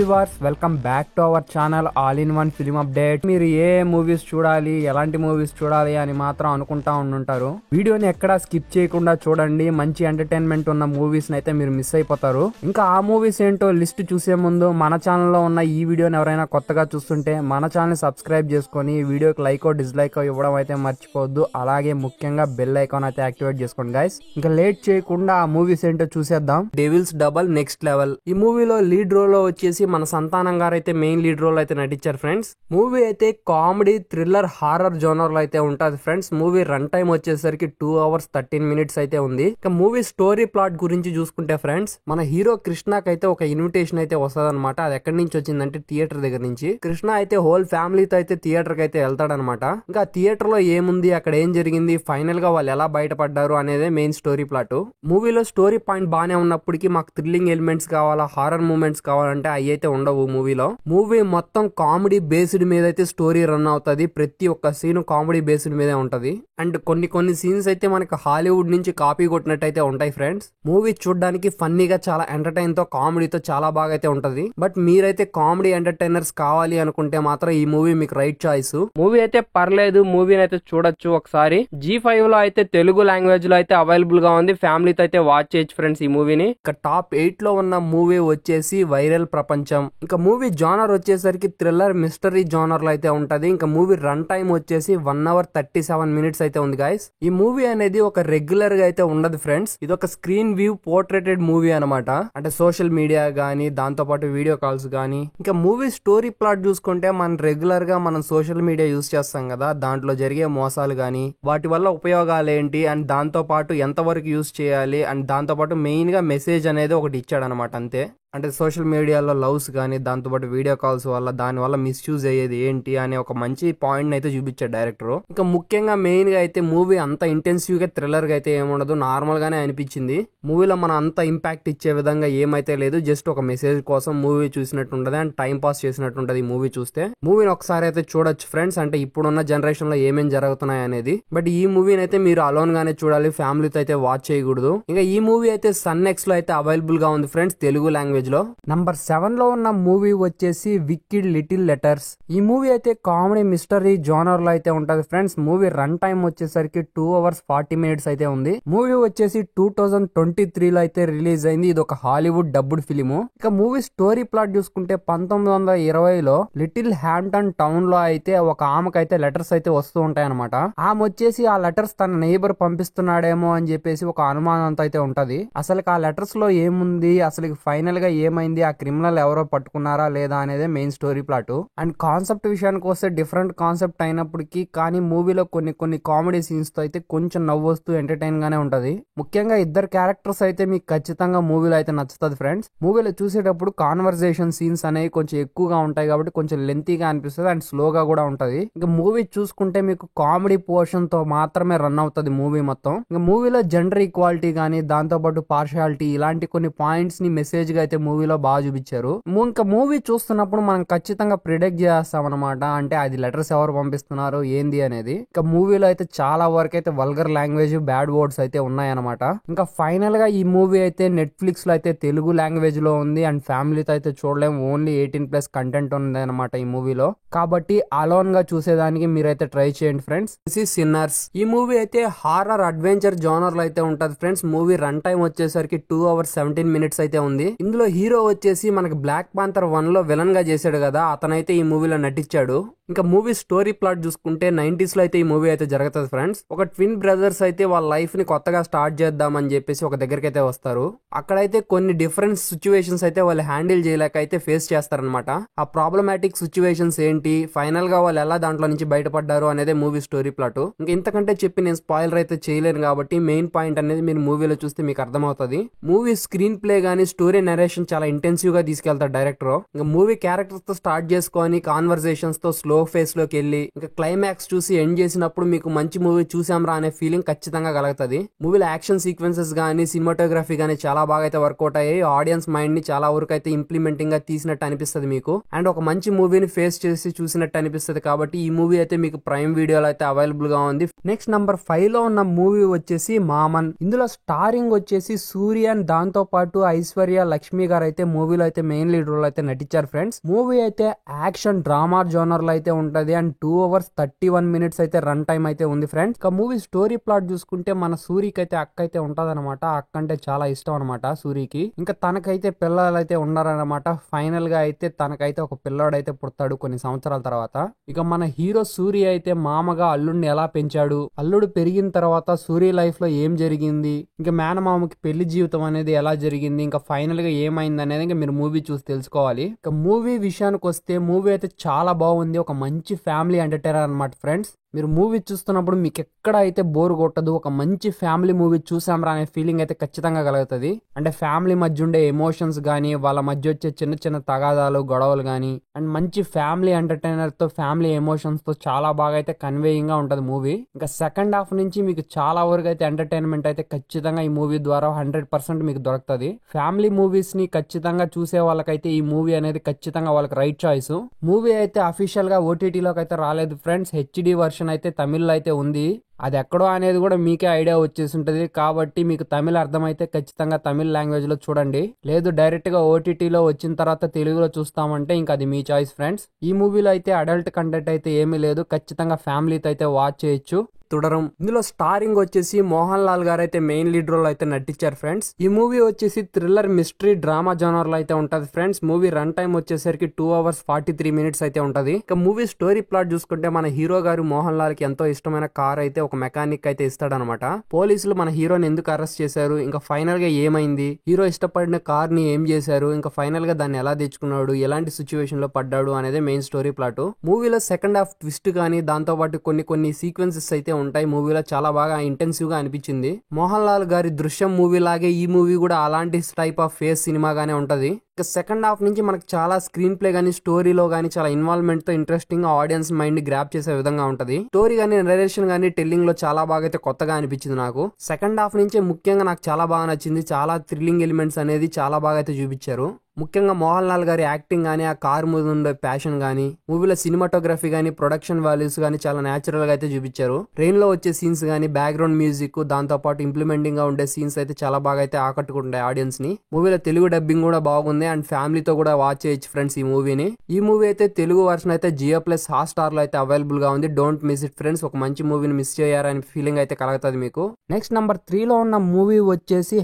Viewers, welcome back to our channel all in one film update. మీరు ఏ movies చూడాలి, ఎలాంటి movies చూడాలి అని మాత్రం అనుకుంటా ఉంటుంటారు. వీడియోని ఎక్కడా స్కిప్ చేయకుండా చూడండి. మంచి ఎంటర్టైన్మెంట్ ఉన్న మూవీస్ అయితే మీరు మిస్ అయిపోతారు. ఇంకా ఆ మూవీస్ ఏంటో లిస్ట్ చూసే ముందు మన ఛానల్లో ఉన్న ఈ వీడియోని ఎవరైనా కొత్తగా చూస్తుంటే మన ఛానల్ సబ్స్క్రైబ్ చేసుకొని వీడియోకి లైక్ డిస్లైక్ ఇవ్వడం అయితే మర్చిపోవద్దు. అలాగే ముఖ్యంగా బెల్ ఐకాన్ అయితే యాక్టివేట్ చేసుకోండి గైస్. ఇంకా లేట్ చేయకుండా ఆ మూవీస్ ఏంటో చూసేద్దాం. Devils double next level. ఈ మూవీలో లీడ్ రోల్ లో వచ్చేసి మన సంతానం గారు అయితే మెయిన్ లీడ్ రోల్ అయితే నటించారు ఫ్రెండ్స్. మూవీ అయితే కామెడీ థ్రిల్లర్ హారర్ జోనర్ లో అయితే ఉంటది ఫ్రెండ్స్. మూవీ రన్ టైం వచ్చేసరికి 2 hours 13 minutes అయితే ఉంది. ఇక మూవీ స్టోరీ ప్లాట్ గురించి చూసుకుంటే ఫ్రెండ్స్, మన హీరో కృష్ణకి అయితే ఒక ఇన్విటేషన్ అయితే వస్తుంది అనమాట. అది ఎక్కడి నుంచి వచ్చిందంటే థియేటర్ దగ్గర నుంచి. కృష్ణ అయితే హోల్ ఫ్యామిలీతో అయితే థియేటర్ కి అయితే వెళ్తాడనమాట. ఇంకా థియేటర్ లో ఏముంది, అక్కడ ఏం జరిగింది, ఫైనల్ గా వాళ్ళు ఎలా బయటపడ్డారు అనేదే మెయిన్ స్టోరీ ప్లాట్. మూవీలో స్టోరీ పాయింట్ బానే ఉన్నప్పటికీ మాకు థ్రిల్లింగ్ ఎలిమెంట్స్ కావాలా, హారర్ మూమెంట్స్ కావాలంటే అవి అయితే ఉండవు మూవీలో. మూవీ మొత్తం కామెడీ బేస్డ్ మీద అయితే స్టోరీ రన్ అవుతుంది. ప్రతి ఒక్క సీన్ కామెడీ బేస్డ్ మీదే ఉంటది. అండ్ కొన్ని సీన్స్ అయితే మనకి హాలీవుడ్ నుంచి కాపీ కొట్టినట్టు అయితే ఉంటాయి ఫ్రెండ్స్. మూవీ చూడడానికి ఫన్నీగా చాలా ఎంటర్టైన్ తో కామెడీతో చాలా బాగా అయితే ఉంటది. బట్ మీరైతే కామెడీ ఎంటర్టైనర్స్ కావాలి అనుకుంటే మాత్రం ఈ మూవీ మీకు రైట్ చాయిస్. మూవీ అయితే పర్లేదు, మూవీని అయితే చూడొచ్చు ఒకసారి. G5 లో అయితే తెలుగు లాంగ్వేజ్ లో అయితే అవైలబుల్ గా ఉంది. ఫ్యామిలీతో అయితే వాచ్ చేయొచ్చు ఫ్రెండ్స్ ఈ మూవీని. ఇక టాప్ 8 లో ఉన్న మూవీ వచ్చేసి వైరల్ ప్రపంచం. ఇంకా మూవీ జానర్ వచ్చేసరికి థ్రిల్లర్ మిస్టరీ జానర్ లో అయితే ఉంటది. ఇంకా మూవీ రన్ టైం వచ్చేసి 1 hour 37 minutes అయితే ఉంది గైస్. ఈ మూవీ అనేది ఒక రెగ్యులర్ గా అయితే ఉండదు ఫ్రెండ్స్. ఇది ఒక స్క్రీన్ వ్యూ పోర్ట్రేటెడ్ మూవీ అనమాట. అంటే సోషల్ మీడియా గానీ, దాంతో పాటు వీడియో కాల్స్ గానీ. ఇంకా మూవీ స్టోరీ ప్లాట్ చూసుకుంటే మనం రెగ్యులర్ గా మనం సోషల్ మీడియా యూజ్ చేస్తాం కదా, దాంట్లో జరిగే మోసాలు గానీ, వాటి వల్ల ఉపయోగాలు ఏంటి, అండ్ దాంతో పాటు ఎంతవరకు యూజ్ చేయాలి, అండ్ దాంతో పాటు మెయిన్ గా మెసేజ్ అనేది ఒకటి ఇచ్చాడు అనమాట అంతే. అంటే సోషల్ మీడియాలో లవ్స్ కానీ, దాంతోపాటు వీడియో కాల్స్ వల్ల దాని వల్ల మిస్యూజ్ అయ్యేది ఏంటి అనే ఒక మంచి పాయింట్ అయితే చూపించాడు డైరెక్టర్. ఇంకా ముఖ్యంగా మెయిన్ గా అయితే మూవీ అంత ఇంటెన్సివ్ గా థ్రిల్లర్ గా అయితే ఏముండదు, నార్మల్ గానే అనిపించింది. మూవీలో మనం అంత ఇంపాక్ట్ ఇచ్చే విధంగా ఏమైతే లేదు. జస్ట్ ఒక మెసేజ్ కోసం మూవీ చూసినట్టు ఉంటది అండ్ టైం పాస్ చేసినట్టు ఉంటది ఈ మూవీ చూస్తే. మూవీని ఒకసారి అయితే చూడొచ్చు ఫ్రెండ్స్. అంటే ఇప్పుడున్న జనరేషన్ లో ఏమేం జరుగుతున్నాయి అనేది. బట్ ఈ మూవీని అయితే మీరు అలోన్ గానే చూడాలి, ఫ్యామిలీతో అయితే వాచ్ చేయకూడదు. ఇంకా ఈ మూవీ అయితే సన్ నెక్స్ట్ లో అయితే అవైలబుల్ గా ఉంది ఫ్రెండ్స్, తెలుగు లాంగ్వేజ్ లో. నంబర్ 7 లో ఉన్న మూవీ వచ్చేసి విక్కిడ్ లిటిల్ లెటర్స్. ఈ మూవీ అయితే కామెడీ మిస్టరీ జోనర్ లో అయితే ఉంటది ఫ్రెండ్స్. మూవీ రన్ టైం వచ్చేసరికి 2 hours 40 minutes అయితే ఉంది. మూవీ వచ్చేసి 2023 లో అయితే రిలీజ్ అయింది. ఇది ఒక హాలీవుడ్ డబ్బుడ్ ఫిలిము. ఇక మూవీ స్టోరీ ప్లాట్ చూసుకుంటే 1920లో లిటిల్ హ్యాంప్టన్ టౌన్ లో అయితే ఒక ఆమెకైతే లెటర్స్ అయితే వస్తూ ఉంటాయి అనమాట. ఆమె వచ్చేసి ఆ లెటర్స్ తన నైబర్ పంపిస్తున్నాడేమో అని చెప్పేసి ఒక అనుమానంతో అయితే ఉంటది. అసలు ఆ లెటర్స్ లో ఏముంది, అసలు ఫైనల్ గా ఏమైంది, ఆ క్రిమినల్ ఎవరో పట్టుకున్నారా లేదా అనేది main story plot. And concept విషయానికి వస్తే డిఫరెంట్ కాన్సెప్ట్ అయినప్పటికీ కానీ మూవీలో కొన్ని కామెడీ సీన్స్ తో అయితే కొంచెం నవ్వొస్తూ ఎంటర్టైన్ గానే ఉంటది. ముఖ్యంగా ఇద్దరు క్యారెక్టర్స్ అయితే మీకు ఖచ్చితంగా మూవీలో అయితే నచ్చుతుంది ఫ్రెండ్స్. మూవీలో చూసేటప్పుడు కాన్వర్సేషన్ సీన్స్ అనేవి కొంచెం ఎక్కువగా ఉంటాయి కాబట్టి కొంచెం లెంతీగా అనిపిస్తుంది అండ్ స్లోగా కూడా ఉంటది. ఇంకా మూవీ చూసుకుంటే మీకు కామెడీ పోర్షన్ తో మాత్రమే రన్ అవుతుంది మూవీ మొత్తం. ఇంకా మూవీలో జెండర్ ఈక్వాలిటీ గానీ, దాంతో పాటు పార్షియాలిటీ, ఇలాంటి కొన్ని పాయింట్స్ ని మెసేజ్ గా అయితే మూవీలో బాగా చూపించారు. ఇంకా మూవీ చూస్తున్నప్పుడు మనం ఖచ్చితంగా ప్రిడిక్ట్ చేస్తాం అనమాట. అంటే అది లెటర్స్ ఎవరు పంపిస్తున్నారు ఏంది అనేది. ఇంకా మూవీలో అయితే చాలా వరకు అయితే వల్గర్ లాంగ్వేజ్, బ్యాడ్ వర్డ్స్ అయితే ఉన్నాయన్నమాట. ఇంకా ఫైనల్ గా ఈ మూవీ అయితే నెట్ఫ్లిక్స్ లో అయితే తెలుగు లాంగ్వేజ్ లో ఉంది అండ్ ఫ్యామిలీతో అయితే చూడలేము. ఓన్లీ 18+ కంటెంట్ ఉంది అనమాట ఈ మూవీలో. కాబట్టి అలోన్ గా చూసేదానికి మీరైతే ట్రై చేయండి ఫ్రెండ్స్. This is sinners. ఈ మూవీ అయితే హారర్ అడ్వెంచర్ జోనర్ లో అయితే ఉంటది ఫ్రెండ్స్. మూవీ రన్ టైం వచ్చేసరికి 2 hours 17 minutes అయితే ఉంది. ఇందులో హీరో వచ్చేసి మనకి బ్లాక్ పాంథర్ 1 లో విలన్ గా చేశాడు కదా, అతనైతే ఈ మూవీలో నటించాడు. ఇంకా మూవీ స్టోరీ ప్లాట్ చూసుకుంటే 90s లో అయితే ఈ మూవీ అయితే జరుగుతుంది ఫ్రెండ్స్. ఒక ట్విన్ బ్రదర్స్ అయితే వాళ్ళ లైఫ్ ని కొత్తగా స్టార్ట్ చేద్దామని చెప్పేసి ఒక దగ్గరికి అయితే వస్తారు. అక్కడైతే కొన్ని డిఫరెంట్ సిచ్యువేషన్స్ అయితే వాళ్ళు హ్యాండిల్ చేయలేక అయితే ఫేస్ చేస్తారనమాట. ఆ ప్రాబ్లమాటిక్ సిచ్యువేషన్స్ ఏంటి, ఫైనల్ గా వాళ్ళు ఎలా దాంట్లో నుంచి బయటపడ్డారు అనేది మూవీ స్టోరీ ప్లాట్. ఇంకా ఇంతకంటే చెప్పి నేను స్పాయిలర్ అయితే చేయలేను కాబట్టి మెయిన్ పాయింట్ అనేది మీరు మూవీలో చూస్తే మీకు అర్థమవుతుంది. మూవీ స్క్రీన్ ప్లే గానీ, స్టోరీ నరేషన్ చాలా ఇంటెన్సివ్ గా తీసుకెళ్తారు డైరెక్టర్. ఇంకా మూవీ క్యారెక్టర్స్ తో స్టార్ట్ చేసుకొని కాన్వర్సేషన్స్ తో స్లో ఫేస్ లోకి వెళ్ళి ఇంకా క్లైమాక్స్ చూసి ఎండ్ చేసినప్పుడు మీకు మంచి మూవీ చూసాంరా అనే ఫీలింగ్ ఖచ్చితంగా కలుగుతుంది. మూవీలో యాక్షన్ సీక్వెన్సెస్ గానీ, సినిమాటోగ్రఫీ గానీ చాలా బాగా అయితే వర్కౌట్ అయ్యాయి. ఆడియన్స్ మైండ్ ని చాలా వరకు అయితే ఇంప్లిమెంటింగ్ గా తీసినట్టు అనిపిస్తుంది మీకు. అండ్ ఒక మంచి మూవీని ఫేస్ చేసి చూసినట్టు అనిపిస్తుంది. కాబట్టి ఈ మూవీ అయితే మీకు ప్రైమ్ వీడియోలో అయితే అవైలబుల్ గా ఉంది. నెక్స్ట్ నంబర్ 5 లో ఉన్న మూవీ వచ్చేసి మామన్. ఇందులో స్టారింగ్ వచ్చేసి సూర్యన్, దాంతో పాటు ఐశ్వర్య, లక్ష్మీ నాని గారు అయితే మూవీలో అయితే మెయిన్ లీడ్ రోల్ అయితే నటించారు ఫ్రెండ్స్. మూవీ అయితే యాక్షన్ డ్రామా జోనర్ లో అయితే ఉంటది అండ్ 2 hours 31 minutes అయితే రన్ టైం అయితే ఉంది ఫ్రెండ్స్. ఇక మూవీ స్టోరీ ప్లాట్ చూసుకుంటే మన సూరికి అయితే అక్క అయితే ఉంటదన్నమాట. అక్క అంటే చాలా ఇష్టం అనమాట సూరికి. ఇంకా తనకైతే పిల్లలు అయితే ఉన్నారనమాట. ఫైనల్ గా అయితే తనకైతే ఒక పిల్లోడు అయితే పుడతాడు కొన్ని సంవత్సరాల తర్వాత. ఇక మన హీరో సూరి అయితే మామగా అల్లుడిని ఎలా పెంచాడు, అల్లుడు పెరిగిన తర్వాత సూరి లైఫ్ లో ఏం జరిగింది, ఇంకా మేనమామకి పెళ్లి జీవితం అనేది ఎలా జరిగింది, ఇంకా ఫైనల్ గా ఏమైంది అనేది ఇంకా మీరు మూవీ చూసి తెలుసుకోవాలి. ఇక మూవీ విషయానికి వస్తే మూవీ అయితే చాలా బాగుంది. ఒక మంచి ఫ్యామిలీ ఎంటర్టైనర్ అనమాట ఫ్రెండ్స్. మీరు మూవీ చూస్తున్నప్పుడు మీకు ఎక్కడ అయితే బోర్ కొట్టదు. ఒక మంచి ఫ్యామిలీ మూవీ చూసాంరా అనే ఫీలింగ్ అయితే ఖచ్చితంగా కలుగుతుంది. అంటే ఫ్యామిలీ మధ్య ఉండే ఎమోషన్స్ గానీ, వాళ్ళ మధ్య వచ్చే చిన్న చిన్న తగాదాలు గొడవలు గానీ, అండ్ మంచి ఫ్యామిలీ ఎంటర్టైనర్ తో ఫ్యామిలీ ఎమోషన్స్ తో చాలా బాగా అయితే కన్వేయింగ్ గా ఉంటది మూవీ. ఇంకా సెకండ్ హాఫ్ నుంచి మీకు చాలా వరకు అయితే ఎంటర్టైన్మెంట్ అయితే ఖచ్చితంగా ఈ మూవీ ద్వారా 100% మీకు దొరుకుతుంది. ఫ్యామిలీ మూవీస్ ని ఖచ్చితంగా చూసే వాళ్ళకైతే ఈ మూవీ అనేది ఖచ్చితంగా వాళ్ళకి రైట్ చాయిస్. మూవీ అయితే అఫీషియల్ గా ఓటీటీలోకి అయితే రాలేదు ఫ్రెండ్స్. హెచ్డి వర్షన్ అయితే తమిళ్లో అయితే ఉంది. అది ఎక్కడో అనేది కూడా మీకే ఐడియా వచ్చేసి ఉంటది. కాబట్టి మీకు తమిళ అర్థమైతే ఖచ్చితంగా తమిళ లాంగ్వేజ్ లో చూడండి. లేదు డైరెక్ట్ గా ఓటీటీలో వచ్చిన తర్వాత తెలుగులో చూస్తామంటే ఇంకా అది మీ చాయిస్ ఫ్రెండ్స్. ఈ మూవీలో అయితే అడల్ట్ కంటెంట్ అయితే ఏమీ లేదు. ఖచ్చితంగా ఫ్యామిలీతో అయితే వాచ్ చేయొచ్చు. తుడరం ఇందులో స్టారింగ్ వచ్చేసి మోహన్ లాల్ గారు అయితే మెయిన్ లీడ్ రోల్ అయితే నటించారు ఫ్రెండ్స్. ఈ మూవీ వచ్చేసి థ్రిల్లర్ మిస్టరీ డ్రామా జోనర్ లో అయితే ఉంటది ఫ్రెండ్స్. మూవీ రన్ టైం వచ్చేసరికి 2 hours 43 minutes అయితే ఉంటది. ఇక మూవీ స్టోరీ ప్లాట్ చూసుకుంటే మన హీరో గారు మోహన్ లాల్ కి ఎంతో ఇష్టమైన కార్ అయితే ఒక మెకానిక్ అయితే ఇస్తాడనమాట. పోలీసులు మన హీరోని ఎందుకు అరెస్ట్ చేశారు, ఇంకా ఫైనల్ గా ఏమైంది, హీరో ఇష్టపడిన కార్ ని ఏం చేశారు, ఇంకా ఫైనల్ గా దాన్ని ఎలా తెచ్చుకున్నాడు, ఎలాంటి సిచ్యువేషన్ లో పడ్డాడు అనేది మెయిన్ స్టోరీ ప్లాట్. మూవీలో సెకండ్ హాఫ్ ట్విస్ట్ కానీ దాంతో పాటు కొన్ని సీక్వెన్సెస్ అయితే ఉంటాయి. మూవీలో చాలా బాగా ఇంటెన్సివ్ గా అనిపించింది. మోహన్ లాల్ గారి దృశ్యం మూవీ లాగే ఈ మూవీ కూడా అలాంటి టైప్ ఆఫ్ ఫేస్ సినిమాగానే ఉంటది. ఇక సెకండ్ హాఫ్ నుంచి మనకు చాలా స్క్రీన్ ప్లే గానీ స్టోరీలో గానీ చాలా ఇన్వాల్వ్మెంట్ తో ఇంట్రెస్టింగ్ ఆడియన్స్ మైండ్ గ్రాప్ చేసే విధంగా ఉంటది. స్టోరీ గానీ నరేషన్ గానీ టెల్లింగ్ లో చాలా బాగా అయితే కొత్తగా అనిపించింది నాకు. సెకండ్ హాఫ్ నుంచే ముఖ్యంగా నాకు చాలా బాగా నచ్చింది. చాలా థ్రిల్లింగ్ ఎలిమెంట్స్ అనేది చాలా బాగా అయితే చూపించారు. ముఖ్యంగా మోహన్ లాల్ గారి యాక్టింగ్ గానీ, ఆ కార్ మీద ఉండే ప్యాషన్ గానీ, మూవీలో సినిమాటోగ్రఫీ గానీ, ప్రొడక్షన్ వాల్యూస్ గానీ చాలా నేచురల్ గా అయితే చూపించారు. ట్రైన్ లో వచ్చే సీన్స్ గానీ, బ్యాక్గ్రౌండ్ మ్యూజిక్, దాంతో పాటు ఇంప్లిమెంటింగ్ గా ఉండే సీన్స్ అయితే చాలా బాగా అయితే ఆకట్టుకుంటాయి ఆడియన్స్ ని. మూవీలో తెలుగు డబ్బింగ్ కూడా బాగుంది అండ్ ఫ్యామిలీతో కూడా వాచ్ చేయొచ్చు ఫ్రెండ్స్ ఈ మూవీని. ఈ మూవీ అయితే తెలుగు వర్షన్ అయితే జియో ప్లస్ హాట్‌స్టార్ లో అయితే అవైలబుల్ గా ఉంది. Don't miss it friends. ఒక మంచి మూవీని మిస్ చేయారని ఫీలింగ్ అయితే కలుగుతుంది మీకు. నెక్స్ట్ నెంబర్ 3 లో ఉన్న మూవీ వచ్చేసి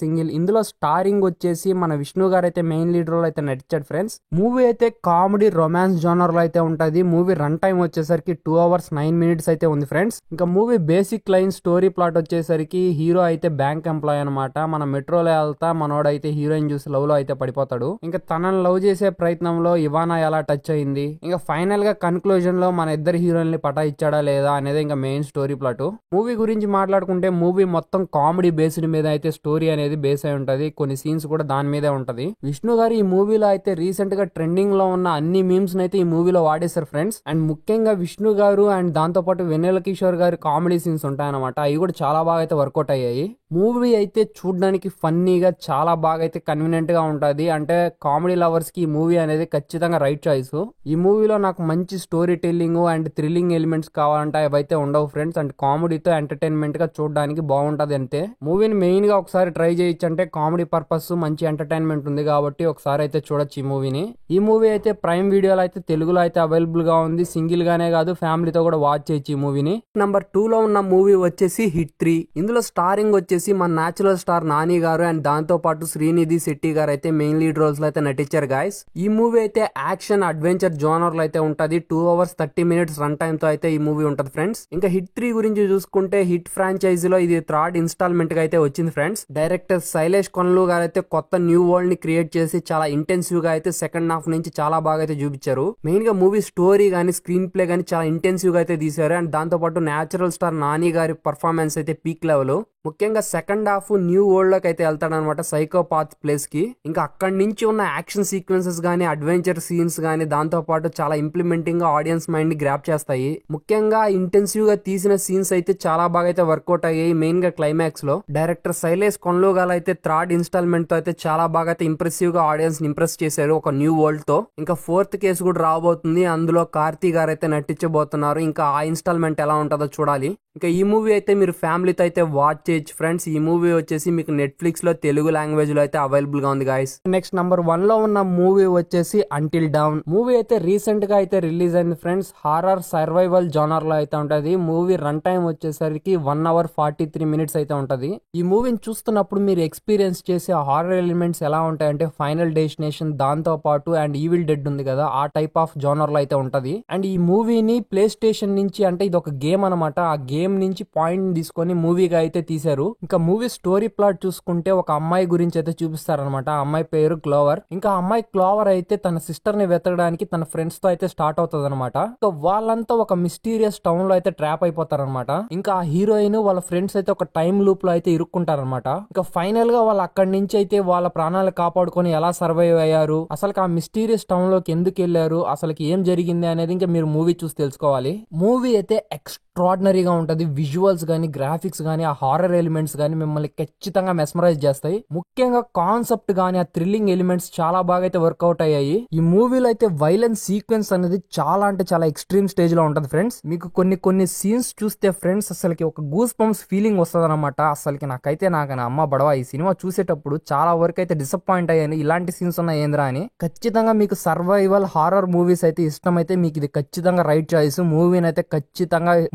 #సింగిల్. ఇందులో స్టారింగ్ వచ్చేసి మన విష్ణు గారు అయితే మెయిన్ లీడ్ రోల్ అయితే నటించాడు ఫ్రెండ్స్. మూవీ అయితే కామెడీ రొమాన్స్ జోనర్ లో అయితే ఉంటది. మూవీ రన్ టైం వచ్చేసరికి 2 hours 9 minutes అయితే ఉంది ఫ్రెండ్స్. ఇంకా movie basic line story plot వచ్చేసరికి హీరో అయితే బ్యాంక్ ఎంప్లాయ్ అనమాట. మన మెట్రోలో వెళ్తా మనోడైతే హీరోయిన్ చూసి లవ్ లో అయితే పడిపోతాడు. ఇంకా తనని లవ్ చేసే ప్రయత్నంలో ఇవానా ఎలా టచ్ అయింది, ఇంకా ఫైనల్ గా కన్క్లూజన్ లో మన ఇద్దరు హీరోయిన్ పటా ఇచ్చాడా లేదా అనేది ఇంకా మెయిన్ స్టోరీ ప్లాట్. మూవీ గురించి మాట్లాడుకుంటే మూవీ మొత్తం కామెడీ బేస్డ్ మీద అయితే స్టోరీ అనేది బేస్ అయి ఉంటది. కొన్ని సీన్స్ కూడా దాని మీదే ఉంటది. విష్ణు గారు ఈ మూవీలో అయితే రీసెంట్ గా ట్రెండింగ్ లో ఉన్న అన్ని మీమ్స్ అయితే ఈ మూవీలో వాడేశారు ఫ్రెండ్స్. అండ్ ముఖ్యంగా విష్ణు గారు అండ్ దాంతో పాటు వెన్నెల కిషోర్ గారి కామెడీ సీన్స్ ఉంటాయన్నమాట. అవి కూడా చాలా బాగా అయితే వర్కౌట్ అయ్యాయి. మూవీ అయితే చూడడానికి ఫన్నీగా చాలా బాగా అయితే కన్వీనియంట్ గా ఉంటది. అంటే కామెడీ లవర్స్ కి ఈ మూవీ అనేది ఖచ్చితంగా రైట్ చాయిస్. ఈ మూవీలో నాకు మంచి story telling and thrilling elements కావాలంటే అవైతే ఉండవు ఫ్రెండ్స్. అండ్ కామెడీతో ఎంటర్టైన్మెంట్ గా చూడడానికి బాగుంటది అంతే. మూవీని మెయిన్ గా ఒకసారి ట్రై చేయొచ్చు. అంటే కామెడీ పర్పస్ మంచి ఎంటర్టైన్మెంట్ ఉంది కాబట్టి ఒకసారి అయితే చూడొచ్చు ఈ మూవీని. ఈ మూవీ అయితే ప్రైమ్ వీడియోలో అయితే తెలుగులో అయితే అవైలబుల్ గా ఉంది. సింగిల్ గానే కాదు ఫ్యామిలీతో కూడా వాచ్ చేయొచ్చు ఈ మూవీని. నెంబర్ 2 లో ఉన్న మూవీ వచ్చేసి హిట్ 3. ఇందులో స్టారింగ్ వచ్చేసి మన న్యాచురల్ స్టార్ నాని గారు అండ్ దాంతో పాటు శ్రీనిధి శెట్టి గారు అయితే మెయిన్ లీడ్ రోల్స్ లో అయితే నటించారు గాయస్. ఈ మూవీ అయితే యాక్షన్ అడ్వెంచర్ జోనర్ లో అయితే ఉంటది. 2 hours 30 minutes రన్ టైమ్ తో అయితే ఈ మూవీ ఉంటది ఫ్రెండ్స్. ఇంకా హిట్ 3 గురించి చూసుకుంటే హిట్ ఫ్రాంచైజీలో ఇది 3rd ఇన్స్టాల్మెంట్ గా అయితే వచ్చింది ఫ్రెండ్స్. డైరెక్టర్ శైలేష్ కొన్లు గారు అయితే కొత్త న్యూ వరల్డ్ ని క్రియేట్ చేసి చాలా ఇంటెన్సివ్ గా అయితే సెకండ్ హాఫ్ నుంచి చాలా బాగా అయితే చూపించారు. మెయిన్ గా మూవీ స్టోరీ గానీ స్క్రీన్ ప్లే గానీ చాలా ఇంటెన్సివ్ గా అయితే తీశారు. అండ్ దాంతో పాటు న్యాచురల్ స్టార్ నాని గారి పర్ఫార్మెన్స్ అయితే పీక్ లెవెల్. ముఖ్యంగా సెకండ్ హాఫ్ న్యూ వరల్డ్ లోకి అయితే వెళ్తాడనమాట, సైకోపాత్ ప్లేస్ కి. ఇంకా అక్కడి నుంచి ఉన్న యాక్షన్ సీక్వెన్సెస్ గానీ అడ్వెంచర్ సీన్స్ గానీ దాంతో పాటు చాలా ఇంప్లిమెంటింగ్ గా ఆడియన్స్ మైండ్ ని గ్రాప్ చేస్తాయి. ముఖ్యంగా ఇంటెన్సివ్ గా తీసిన సీన్స్ అయితే చాలా బాగా అయితే వర్కౌట్ అయ్యాయి. మెయిన్ గా క్లైమాక్స్ లో డైరెక్టర్ శైలేష్ కొన్లు గారు అయితే 3rd ఇన్స్టాల్మెంట్ తో అయితే చాలా బాగా అయితే ఇంప్రెసివ్ గా ఆడియన్స్ ని ఇంప్రెస్ చేశారు ఒక న్యూ వరల్డ్ తో. ఇంకా 4th కేసు కూడా రాబోతుంది. అందులో కార్తీ గారు అయితే నటించబోతున్నారు. ఇంకా ఆ ఇన్స్టాల్మెంట్ ఎలా ఉంటుందో చూడాలి. ఇంకా ఈ మూవీ అయితే మీరు ఫ్యామిలీతో అయితే వాచ్ చేయొచ్చు ఫ్రెండ్స్. ఫ్రెండ్స్ ఈ మూవీ వచ్చేసి మీకు నెట్ఫ్లిక్స్ లో తెలుగు లాంగ్వేజ్ లో అయితే అవైలబుల్ గా ఉంది గాయస్. నెక్స్ట్ నంబర్ 1 లో ఉన్న మూవీ వచ్చేసి అంటిల్ డౌన్. మూవీ అయితే రీసెంట్ గా అయితే రిలీజ్ అయింది ఫ్రెండ్స్. హారర్ సర్వైవల్ జోనర్ లో అయితే ఉంటది. మూవీ రన్ టైం వచ్చేసరికి 1 hour 43 minutes అయితే ఉంటది. ఈ మూవీని చూస్తున్నప్పుడు మీరు ఎక్స్పీరియన్స్ చేసే హారర్ ఎలిమెంట్స్ ఎలా ఉంటాయంటే ఫైనల్ డెస్టినేషన్ దాంతో పాటు అండ్ ఈవిల్ డెడ్ ఉంది కదా ఆ టైప్ ఆఫ్ జోనర్ లో అయితే ఉంటది. అండ్ ఈ మూవీని ప్లే స్టేషన్ నుంచి అంటే ఇది ఒక గేమ్ అనమాట. ఆ గేమ్ నుంచి పాయింట్ తీసుకొని మూవీగా అయితే తీశారు. ఇంకా మూవీ స్టోరీ ప్లాట్ చూసుకుంటే ఒక అమ్మాయి గురించి అయితే చూపిస్తారనమాట. ఆ అమ్మాయి పేరు క్లోవర్. ఇంకా ఆ అమ్మాయి క్లోవర్ అయితే తన సిస్టర్ ని వెతకడానికి తన ఫ్రెండ్స్ తో అయితే స్టార్ట్ అవుతుంది అనమాట. సో వాళ్ళంతా ఒక మిస్టీరియస్ టౌన్ లో అయితే ట్రాప్ అయిపోతారనమాట. ఇంకా ఆ హీరోయిన్ వాళ్ళ ఫ్రెండ్స్ అయితే ఒక టైం లూప్ లో అయితే ఇరుక్కుంటారనమాట. ఇంకా ఫైనల్ గా వాళ్ళు అక్కడి నుంచి అయితే వాళ్ళ ప్రాణాలు కాపాడుకొని ఎలా సర్వైవ్ అయ్యారు, అసలు ఆ మిస్టీరియస్ టౌన్ లోకి ఎందుకు వెళ్ళారు, అసలు ఏం జరిగింది అనేది ఇంకా మీరు మూవీ చూసి తెలుసుకోవాలి. మూవీ అయితే ఎక్స్ట్రాడినరీగా ఉంటది. విజువల్స్ గానీ గ్రాఫిక్స్ గానీ ఆ హారర్ ఎలిమెంట్స్ గానీ మిమ్మల్ని ఖచ్చితంగా మెస్మరైజ్ చేస్తాయి. ముఖ్యంగా కాన్సెప్ట్ గానీ ఆ థ్రిల్లింగ్ ఎలిమెంట్స్ చాలా బాగా అయితే వర్కౌట్ అయ్యాయి. ఈ మూవీలో అయితే వైలెన్స్ సీక్వెన్స్ అనేది చాలా అంటే చాలా ఎక్స్ట్రీమ్ స్టేజ్ లో ఉంటది ఫ్రెండ్స్. మీకు కొన్ని సీన్స్ చూస్తే ఫ్రెండ్స్ అసలుకి ఒక గూస్ బంప్స్ ఫీలింగ్ వస్తుంది అనమాట. అసలుకి నాకైతే అమ్మ బడవా ఈ సినిమా చూసేటప్పుడు చాలా వరకు అయితే డిసప్పాయింట్ అయ్యాను. ఇలాంటి సీన్స్ ఉన్నాయి ఏంద్రా అని. ఖచ్చితంగా మీకు సర్వైవల్ హారర్ మూవీస్ అయితే ఇష్టమైతే మీకు ఇది ఖచ్చితంగా రైట్ చాయిస్.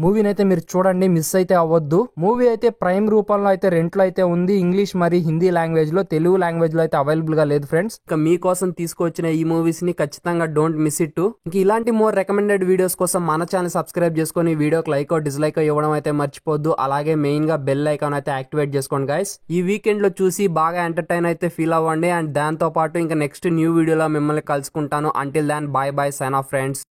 మూవీని అయితే మీరు చూడండి, మిస్ అయితే అవ్వద్దు. మూవీ అయితే ప్రైమ్ రూపంలో అయితే రెంట్లో అయితే ఉంది. ఇంగ్లీష్ మరియు హిందీ లాంగ్వేజ్ లో, తెలుగు లాంగ్వేజ్ లో అయితే అవైలబుల్ గా లేదు ఫ్రెండ్స్. ఇంకా మీకోసం తీసుకొచ్చిన ఈ మూవీస్ ని ఖచ్చితంగా డోంట్ మిస్ ఇట్. ఇంకా ఇలాంటి మోర్ రికమెండెడ్ వీడియోస్ కోసం మన ఛానల్ సబ్స్క్రైబ్ చేసుకొని వీడియోకి లైక్ డిస్లైక్ ఇవ్వడం అయితే మర్చిపోద్దు. అలాగే మెయిన్ గా బెల్ ఐకాన్ అయితే యాక్టివేట్ చేసుకోండి గైస్. ఈ వీకెండ్ లో చూసి బాగా ఎంటర్టైన్ అయితే ఫీల్ అవ్వండి. అండ్ దాంతో పాటు ఇంకా నెక్స్ట్ న్యూ వీడియోలో మిమ్మల్ని కలుసుకుంటాను. Until then bye bye, sign off friends.